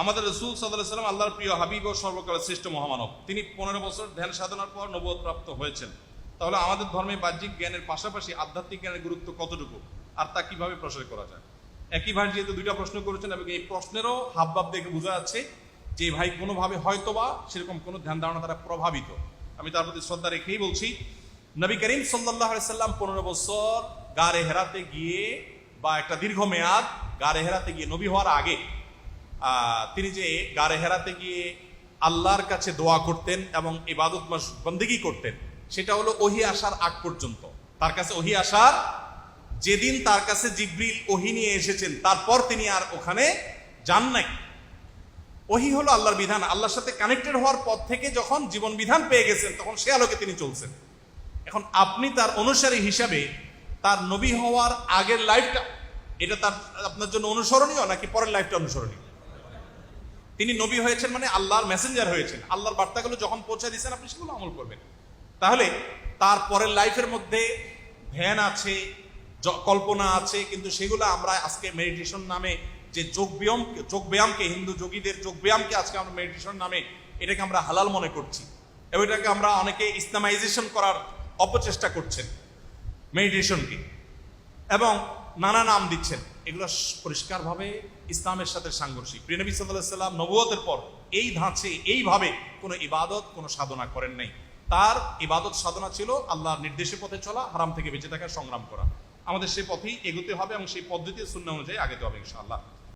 আমাদের রাসূল সাল্লাল্লাহু আলাইহি ওয়াসাল্লাম আল্লাহর প্রিয় হাবিব ও সর্বকালের শ্রেষ্ঠ মহামানব। তিনি 15 বছর ধ্যান সাধনার পর নবুয়ত প্রাপ্ত হয়েছেন। তাহলে আমাদের ধর্মে বাহ্যিক জ্ঞানের পাশাপাশি আধ্যাত্মিক জ্ঞানের গুরুত্ব কতটুকু, আর তা কিভাবে প্রসার করা যায়? একই ভাই যেহেতু দুইটা প্রশ্ন করেছেন এবং এই প্রশ্নেরও হাবভাব দেখে বোঝা যাচ্ছে যে ভাই কোনোভাবে হয়তোবা সেরকম কোনো ধ্যান ধারণা দ্বারা প্রভাবিত। আমি তার প্রতি শ্রদ্ধা রেখেই বলছি, নবী করিম সাল্লাল্লাহু আলাইহি সাল্লাম 15 বছর গারে হেরাতে গিয়ে বা একটা দীর্ঘ মেয়াদ গারে হেরাতে গিয়ে নবী হওয়ার আগে তিনি যে গারে হেরাতে গিয়ে আল্লাহর কাছে দোয়া করতেন এবং ইবাদত বন্দেগী করতেন, সেটা হলো ওহী আসার আগ পর্যন্ত। তার কাছে ওহী আসার যেদিন তার কাছে জিবরিল ওহী নিয়ে এসেছেন তারপর তিনি আর ওখানে যান নাই। ওহী হলো আল্লাহর বিধান, আল্লাহর সাথে কানেক্টেড হওয়ার পর থেকে যখন জীবন বিধান পেয়ে গেছেন তখন সে আলোকে তিনি চলছেন। এখন আপনি তার অনুসারী হিসাবে তার নবী হওয়ার আগের লাইফটা এটা তার আপনার জন্য অনুসরণীয় নাকি পরের লাইফটা অনুসরণীয়? তিনি নবী হয়েছেন মানে আল্লাহর মেসেঞ্জার হয়েছেন, আল্লাহর বার্তাগুলো যখন পৌঁছে দিয়েছেন আপনি সেগুলো আমল করবেন। তাহলে তার পরের লাইফের মধ্যে ধ্যান আছে, কল্পনা আছে, কিন্তু সেগুলো আমরা আজকে মেডিটেশন নামে যে যোগ ব্যায়ামকে হিন্দু যোগীদের যোগ ব্যায়ামকে আজকে আমরা মেডিটেশন নামে এটাকে আমরা হালাল মনে করছি এবং এটাকে আমরা অনেকে ইসলামাইজেশন করার অপচেষ্টা করছেন মেডিটেশনকে এবং নানা নাম দিচ্ছেন। এগুলো পরিষ্কারভাবে ইসলামের সাথে সাংঘর্ষিক। প্রিয় নবী সাল্লাল্লাহু আলাইহি ওয়াসাল্লাম নবুয়তের পর এই ধাঁচে এইভাবে কোনো ইবাদত কোনো সাধনা করেন নাই। তার ইবাদত সাধনা ছিল আল্লাহর নির্দেশে পথে চলা, হারাম থেকে বেঁচে থাকার সংগ্রাম করা। আমাদের সেই পথেই এগোতে হবে এবং সেই পদ্ধতি সুন্নাহ অনুযায়ী আগাতে হবে ইনশাআল্লাহ।